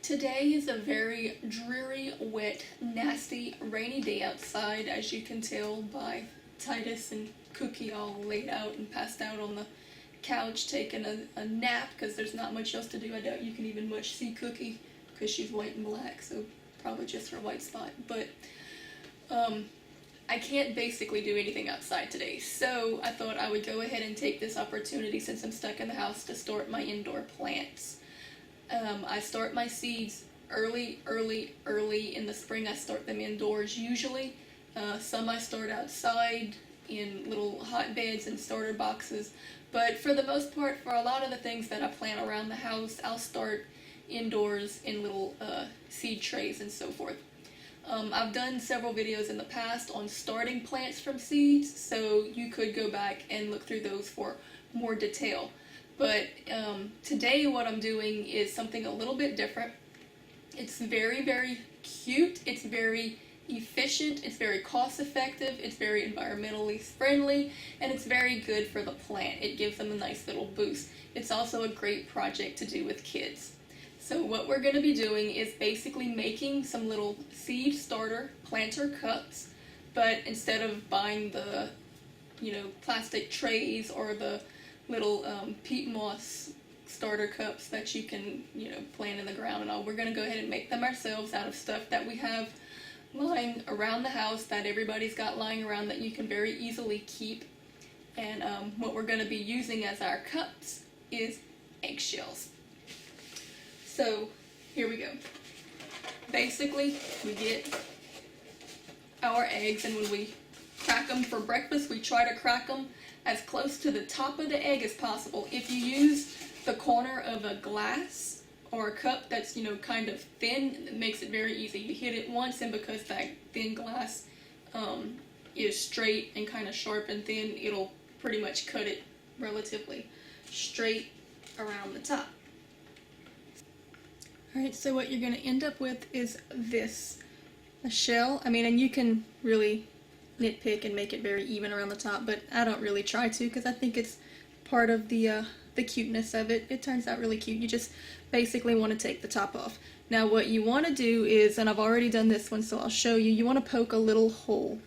Today is a very dreary, wet, nasty, rainy day outside, as you can tell by Titus and Cookie all laid out and passed out on the couch taking a nap because there's not much else to do. I doubt you can even much see Cookie because she's white and black, so probably just her white spot. But I can't basically do anything outside today, so I thought I would go ahead and take this opportunity since I'm stuck in the house to start my indoor plants. I start my seeds early in the spring. I start them indoors usually. Some I start outside in little hotbeds and starter boxes, but for the most part, for a lot of the things that I plant around the house, I'll start indoors in little seed trays and so forth. I've done several videos in the past on starting plants from seeds, so you could go back and look through those for more detail. But today what I'm doing is something a little bit different. It's very, very cute, it's very efficient, it's very cost effective, it's very environmentally friendly, and it's very good for the plant. It gives them a nice little boost. It's also a great project to do with kids. So what we're going to be doing is basically making some little seed starter planter cups, but instead of buying the, plastic trays or the little peat moss starter cups that you can, plant in the ground and all, we're going to go ahead and make them ourselves out of stuff that we have lying around the house, that everybody's got lying around, that you can very easily keep. And what we're going to be using as our cups is eggshells. So here we go. Basically, we get our eggs, and when we crack them for breakfast, we try to crack them as close to the top of the egg as possible. If you use the corner of a glass or a cup that's, kind of thin, it makes it very easy. You hit it once, and because that thin glass is straight and kind of sharp and thin, it'll pretty much cut it relatively straight around the top. Alright, so what you're going to end up with is this, a shell. And you can really nitpick and make it very even around the top, but I don't really try to because I think it's part of the cuteness of it. It turns out really cute. You just basically want to take the top off. Now what you want to do is, and I've already done this one so I'll show you, you want to poke a little hole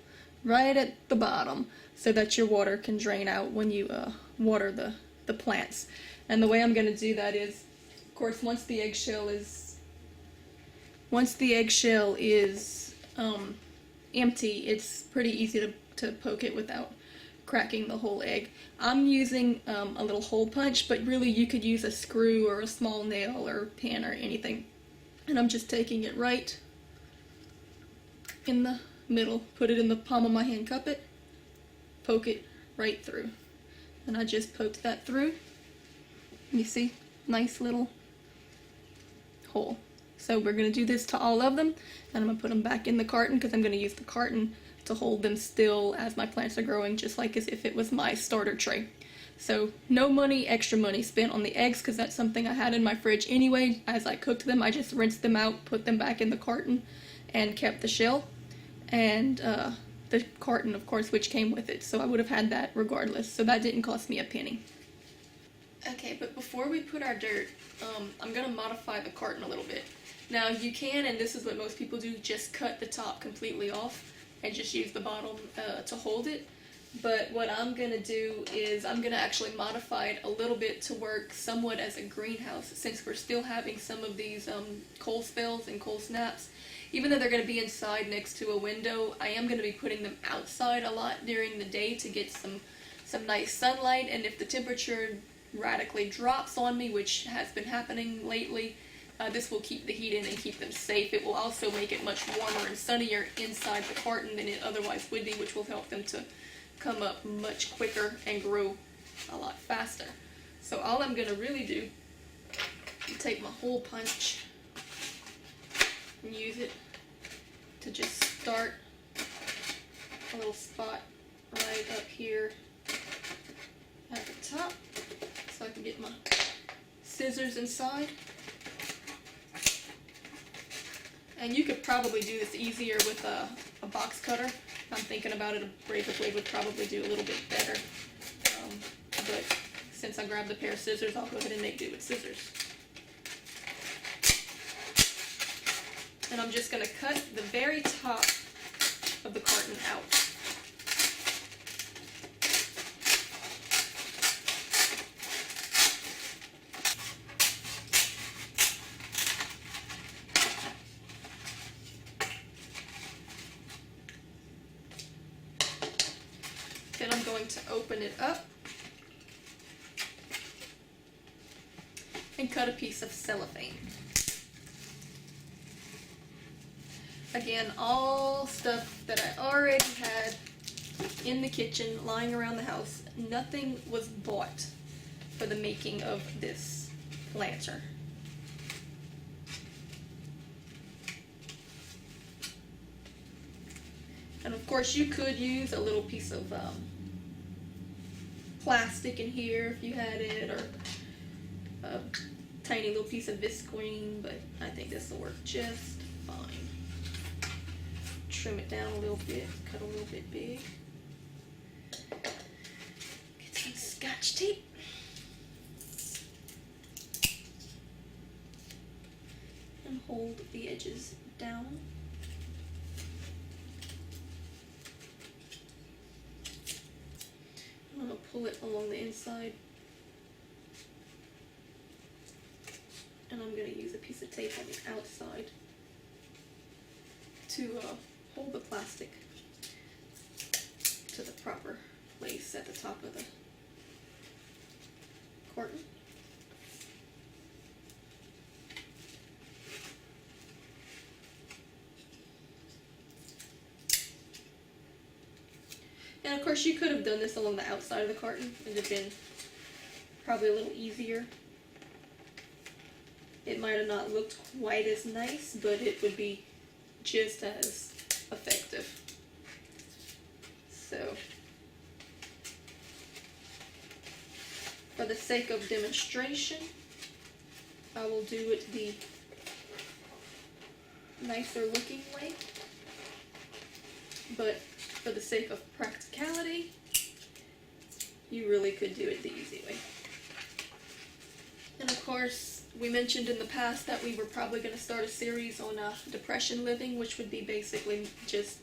right at the bottom so that your water can drain out when you water the plants. And the way I'm going to do that is, of course, once the eggshell is empty, it's pretty easy to poke it without cracking the whole egg. I'm using a little hole punch, but really you could use a screw or a small nail or pin or anything. And I'm just taking it right in the middle, put it in the palm of my hand, cup it, poke it right through. And I just poked that through. You see, nice little hole. So we're going to do this to all of them, and I'm going to put them back in the carton because I'm going to use the carton to hold them still as my plants are growing, just like as if it was my starter tray. So no extra money spent on the eggs because that's something I had in my fridge anyway. As I cooked them, I just rinsed them out, put them back in the carton, and kept the shell and the carton, of course, which came with it. So I would have had that regardless. So that didn't cost me a penny. Okay, but before we put our dirt, I'm going to modify the carton a little bit. Now you can, and this is what most people do, just cut the top completely off and just use the bottom to hold it. But what I'm going to do is I'm going to actually modify it a little bit to work somewhat as a greenhouse, since we're still having some of these cold spells and cold snaps. Even though they're going to be inside next to a window, I am going to be putting them outside a lot during the day to get some nice sunlight, and if the temperature radically drops on me, which has been happening lately, this will keep the heat in and keep them safe. It will also make it much warmer and sunnier inside the carton than it otherwise would be, which will help them to come up much quicker and grow a lot faster. So all I'm going to really do is take my hole punch and use it to just start a little spot right up here at the top, so I can get my scissors inside. And you could probably do this easier with a box cutter. I'm thinking about it, a razor blade would probably do a little bit better. But since I grabbed a pair of scissors, I'll go ahead and make do with scissors. And I'm just going to cut the very top of the carton out. Then I'm going to open it up and cut a piece of cellophane. Again, all stuff that I already had in the kitchen, lying around the house. Nothing was bought for the making of this planter. And of course you could use a little piece of plastic in here if you had it, or a tiny little piece of visqueen, but I think this will work just fine. Trim it down a little bit, cut a little bit big. Get some Scotch tape. And hold the edges down. I'm going to pull it along the inside. And I'm going to use a piece of tape on the outside to hold the plastic to the proper place at the top of the carton. And of course you could have done this along the outside of the carton. It would have been probably a little easier. It might have not looked quite as nice, but it would be just as effective. So, for the sake of demonstration, I will do it the nicer looking way, but for the sake of practicality, you really could do it the easy way. And of course, we mentioned in the past that we were probably going to start a series on depression living, which would be basically just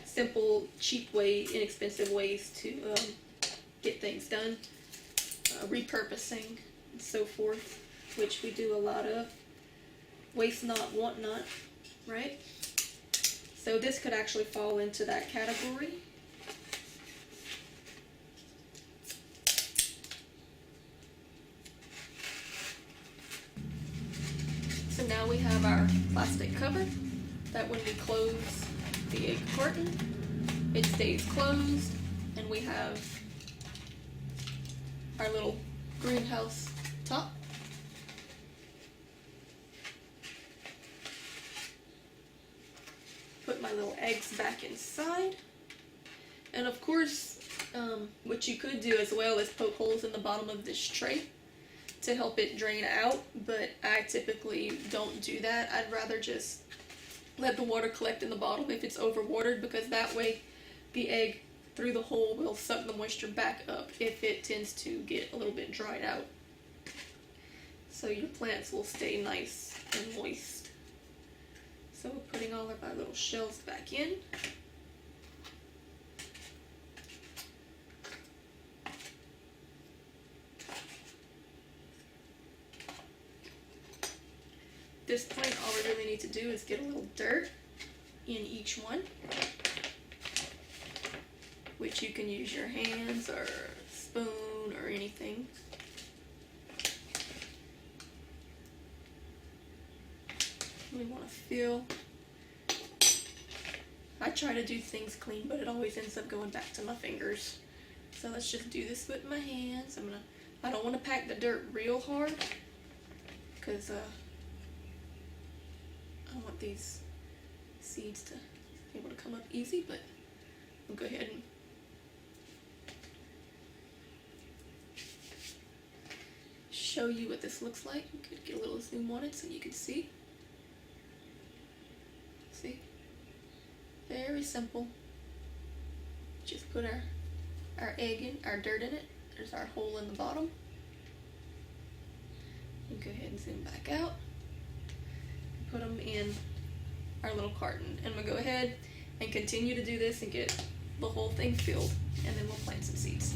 simple, cheap inexpensive ways to get things done, repurposing, and so forth, which we do a lot of. Waste not, want not, right? So this could actually fall into that category. So now we have our plastic cover that when we close the egg carton, it stays closed, and we have our little greenhouse top. Put my little eggs back inside. And of course, what you could do as well is poke holes in the bottom of this tray to help it drain out, but I typically don't do that. I'd rather just let the water collect in the bottom if it's overwatered, because that way the egg through the hole will suck the moisture back up if it tends to get a little bit dried out. So your plants will stay nice and moist. So we're putting all of our little shells back in. At this point, all we really need to do is get a little dirt in each one, which you can use your hands or a spoon or anything. We want to feel. I try to do things clean, but it always ends up going back to my fingers. So let's just do this with my hands. I don't want to pack the dirt real hard, because I want these seeds to be able to come up easy, but I'll go ahead and show you what this looks like. We could get a little zoom on it so you can see. See? Very simple. Just put our egg in, our dirt in it. There's our hole in the bottom. And go ahead and zoom back out. Put them in our little carton. And we'll go ahead and continue to do this and get the whole thing filled, and then we'll plant some seeds.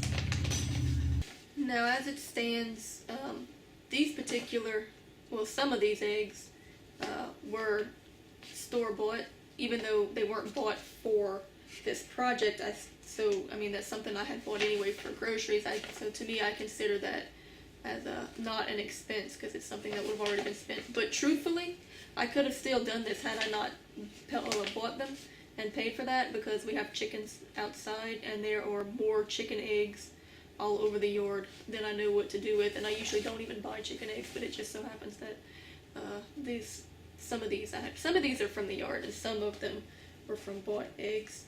Now as it stands, these particular, well, some of these eggs were store-bought, even though they weren't bought for this project. I mean, that's something I had bought anyway for groceries. So to me, I consider that as not an expense, because it's something that would have already been spent. But truthfully, I could have still done this had I not bought them and paid for that, because we have chickens outside and there are more chicken eggs all over the yard than I know what to do with. And I usually don't even buy chicken eggs, but it just so happens that some of these are from the yard and some of them were from bought eggs.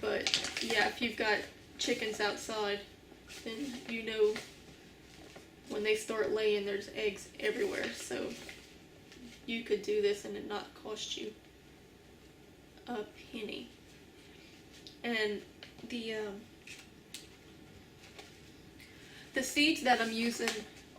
But yeah, if you've got chickens outside, then you know when they start laying, there's eggs everywhere. So you could do this and it not cost you a penny. And the seeds that I'm using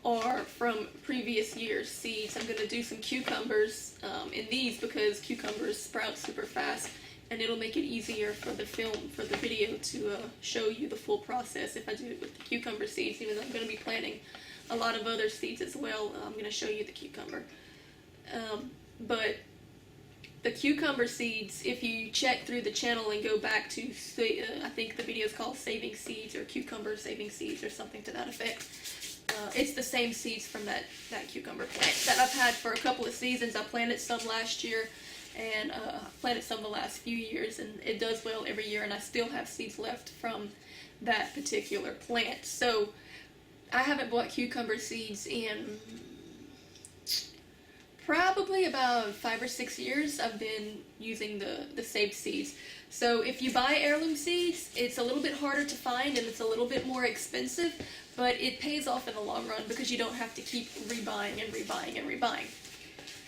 are from previous year's seeds. I'm going to do some cucumbers in these because cucumbers sprout super fast, and it'll make it easier for the video to show you the full process if I do it with the cucumber seeds, even though I'm going to be planting a lot of other seeds as well. I'm going to show you the cucumber. But the cucumber seeds, if you check through the channel and go back to, I think the video is called Saving Seeds or Cucumber Saving Seeds or something to that effect. It's the same seeds from that cucumber plant that I've had for a couple of seasons. I planted some last year and planted some the last few years, and it does well every year, and I still have seeds left from that particular plant. So I haven't bought cucumber seeds in probably about 5 or 6 years. I've been using the saved seeds. So if you buy heirloom seeds, it's a little bit harder to find and it's a little bit more expensive, but it pays off in the long run because you don't have to keep rebuying and rebuying and rebuying.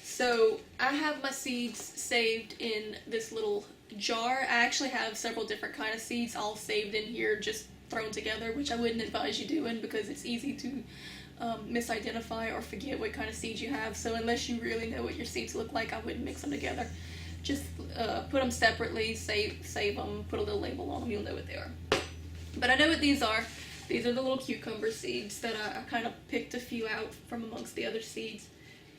So I have my seeds saved in this little jar. I actually have several different kind of seeds all saved in here, just thrown together, which I wouldn't advise you doing because it's easy to misidentify or forget what kind of seeds you have. So unless you really know what your seeds look like, I wouldn't mix them together. Just put them separately, save them, put a little label on them, you'll know what they are. But I know what these are. These are the little cucumber seeds that I kind of picked a few out from amongst the other seeds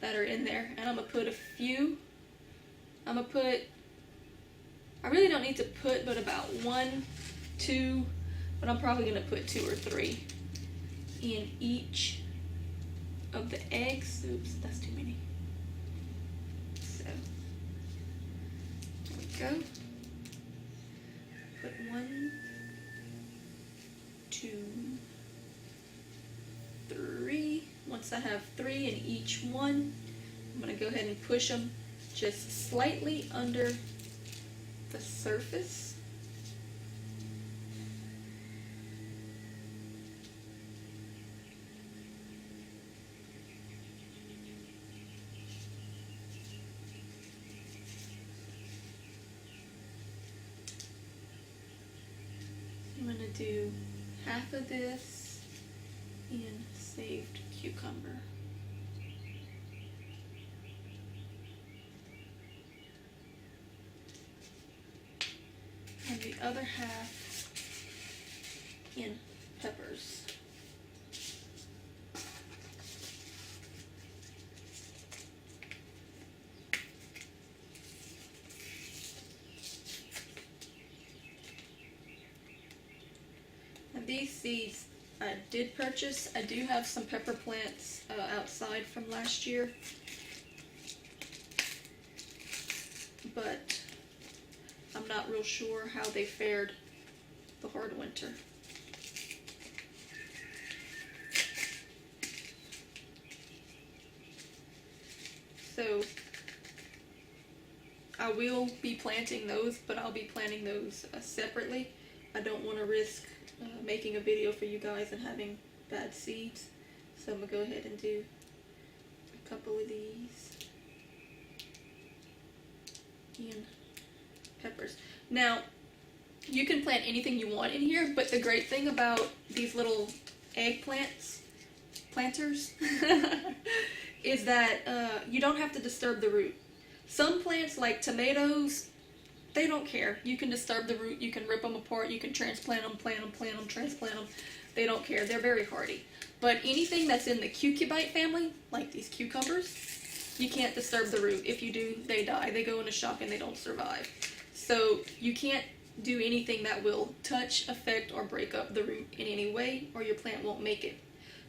that are in there. And I'm going to put a few, I really don't need to put but about 1, 2, but I'm probably going to put 2 or 3 in each of the eggs. Oops, that's too many. So, there we go. Put 1, 2, 3. Once I have 3 in each one, I'm going to go ahead and push them just slightly under the surface. I'm going to do half of this in saved cucumber. And the other half in peppers. These seeds I did purchase. I do have some pepper plants outside from last year, but I'm not real sure how they fared the hard winter. So I will be planting those, but I'll be planting those separately. I don't want to risk making a video for you guys and having bad seeds, so I'm going to go ahead and do a couple of these in peppers. Now, you can plant anything you want in here, but the great thing about these little planters, is that you don't have to disturb the root. Some plants like tomatoes, they don't care. You can disturb the root, you can rip them apart, you can transplant them, plant them, transplant them. They don't care. They're very hardy. But anything that's in the cucurbite family, like these cucumbers, you can't disturb the root. If you do, they die. They go into shock and they don't survive. So you can't do anything that will touch, affect, or break up the root in any way, or your plant won't make it.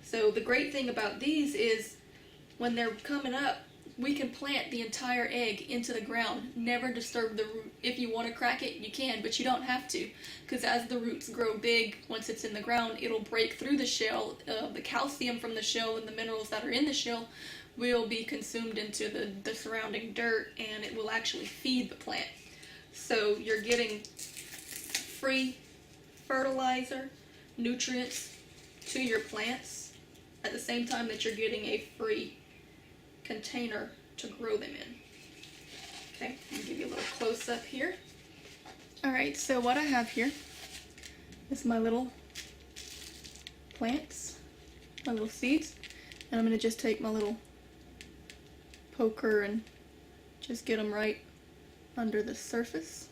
So the great thing about these is when they're coming up, we can plant the entire egg into the ground, never disturb the root. If you want to crack it, you can, but you don't have to, because as the roots grow big, once it's in the ground, it'll break through the shell. The calcium from the shell and the minerals that are in the shell will be consumed into the surrounding dirt, and it will actually feed the plant. So you're getting free fertilizer, nutrients to your plants at the same time that you're getting a free container to grow them in. Okay, I'll give you a little close up here. Alright, so what I have here is my little plants, my little seeds, and I'm going to just take my little poker and just get them right under the surface.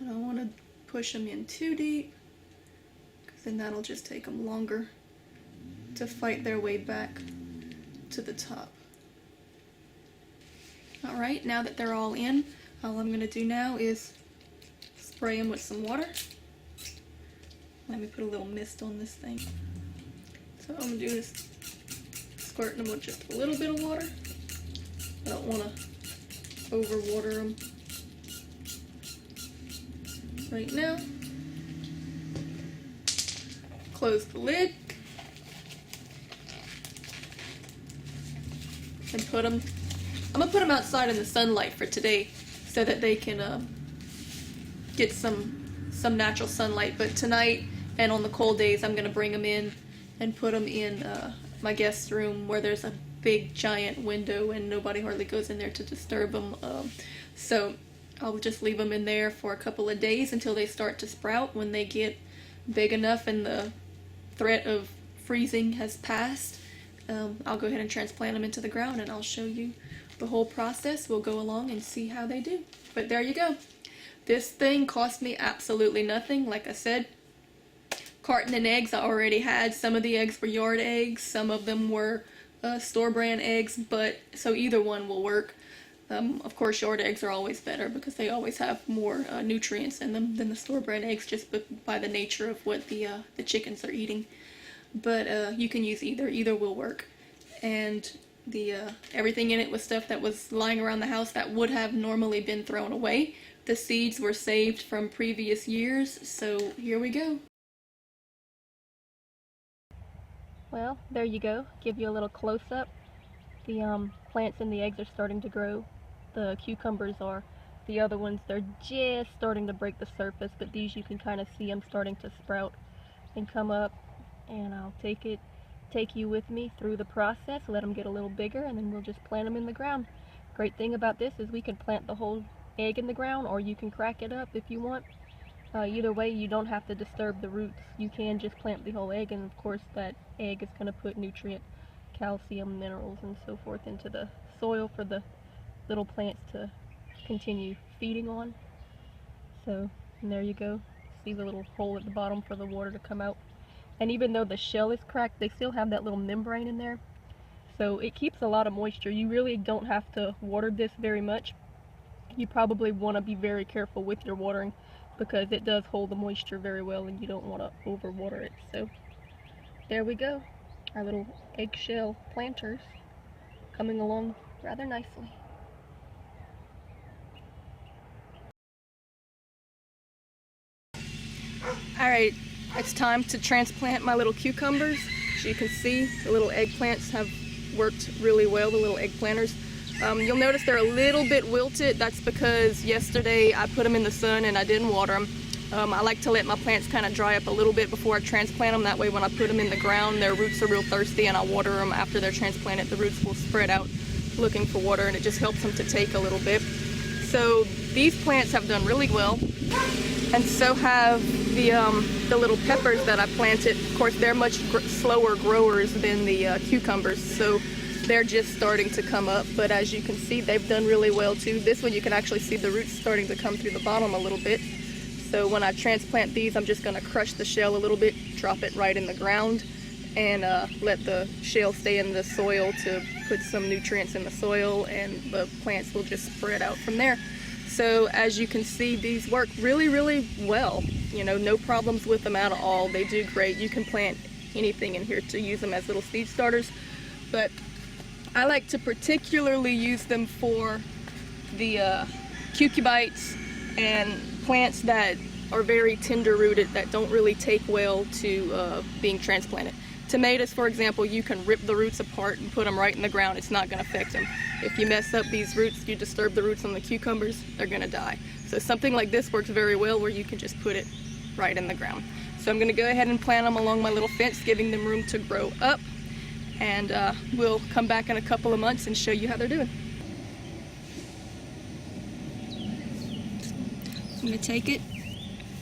I don't want to push them in too deep, because then that'll just take them longer to fight their way back to the top. Alright, now that they're all in, all I'm going to do now is spray them with some water. Let me put a little mist on this thing. So what I'm going to do is squirt them with just a little bit of water. I don't want to overwater them right now. Close the lid and put them. I'm gonna put them outside in the sunlight for today so that they can get some natural sunlight. But tonight and on the cold days, I'm gonna bring them in and put them in my guest room where there's a big giant window and nobody hardly goes in there to disturb them. So I'll just leave them in there for a couple of days until they start to sprout. When they get big enough and the threat of freezing has passed, I'll go ahead and transplant them into the ground, and I'll show you the whole process. We'll go along and see how they do. But there you go. This thing cost me absolutely nothing. Like I said, carton and eggs I already had. Some of the eggs were yard eggs, some of them were store brand eggs, but so either one will work. Of course, yard eggs are always better because they always have more nutrients in them than the store brand eggs, just by the nature of what the chickens are eating. But you can use either. Either will work. And the everything in it was stuff that was lying around the house that would have normally been thrown away. The seeds were saved from previous years, so here we go. Well, there you go. Give you a little close-up. The plants and the eggs are starting to grow. The cucumbers are. The other ones, they're just starting to break the surface, but these you can kind of see them starting to sprout and come up. And I'll take you with me through the process, let them get a little bigger, and then we'll just plant them in the ground. Great thing about this is we can plant the whole egg in the ground, or you can crack it up if you want. Either way, you don't have to disturb the roots. You can just plant the whole egg, and of course that egg is going to put nutrient, calcium, minerals, and so forth into the soil for the little plants to continue feeding on. So, and there you go. See the little hole at the bottom for the water to come out. And even though the shell is cracked, they still have that little membrane in there. So it keeps a lot of moisture. You really don't have to water this very much. You probably want to be very careful with your watering because it does hold the moisture very well and you don't want to overwater it. So there we go. Our little eggshell planters coming along rather nicely. Alright, it's time to transplant my little cucumbers. As you can see, the little eggplants have worked really well, the little egg planters. You'll notice they're a little bit wilted. That's because yesterday I put them in the sun and I didn't water them. I like to let my plants kind of dry up a little bit before I transplant them. That way when I put them in the ground, their roots are real thirsty, and I water them after they're transplanted. The roots will spread out looking for water, and it just helps them to take a little bit. So these plants have done really well, and so have the little peppers that I planted. Of course, they're much slower growers than the cucumbers, so they're just starting to come up, but as you can see, they've done really well too. This one you can actually see the roots starting to come through the bottom a little bit. So when I transplant these, I'm just going to crush the shell a little bit, drop it right in the ground, and let the shell stay in the soil to put some nutrients in the soil, and the plants will just spread out from there. So as you can see, these work really, really well. You know, no problems with them at all. They do great. You can plant anything in here to use them as little seed starters, but I like to particularly use them for the cucumbites and plants that are very tender rooted, that don't really take well to being transplanted. Tomatoes, for example, you can rip the roots apart and put them right in the ground. It's not going to affect them. If you mess up these roots, you disturb the roots on the cucumbers, they're going to die. So something like this works very well, where you can just put it right in the ground. So I'm going to go ahead and plant them along my little fence, giving them room to grow up, and we'll come back in a couple of months and show you how they're doing. I'm going to take it,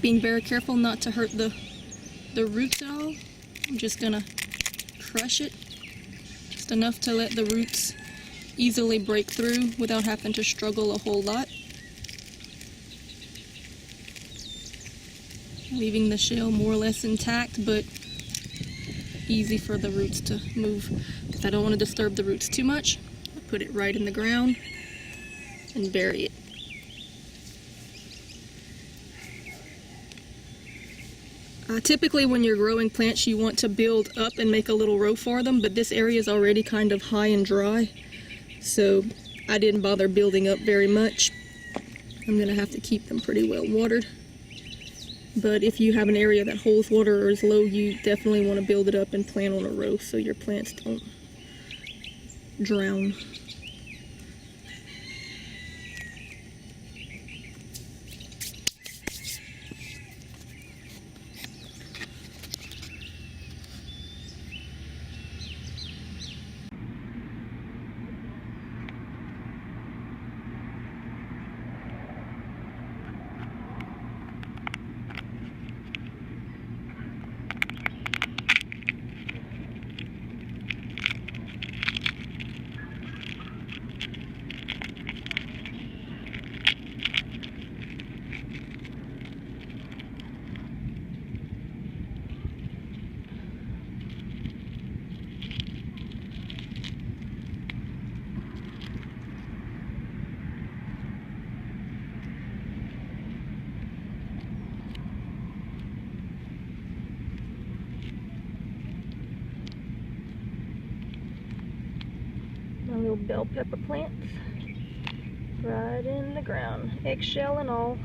being very careful not to hurt the roots at all. I'm just going to crush it, just enough to let the roots easily break through without having to struggle a whole lot. Leaving the shell more or less intact, but easy for the roots to move. If I don't want to disturb the roots too much, I put it right in the ground and bury it. Typically when you're growing plants, you want to build up and make a little row for them, but this area is already kind of high and dry, so I didn't bother building up very much. I'm going to have to keep them pretty well watered. But if you have an area that holds water or is low, you definitely want to build it up and plant on a row so your plants don't drown. My little bell pepper plants right in the ground, eggshell and all.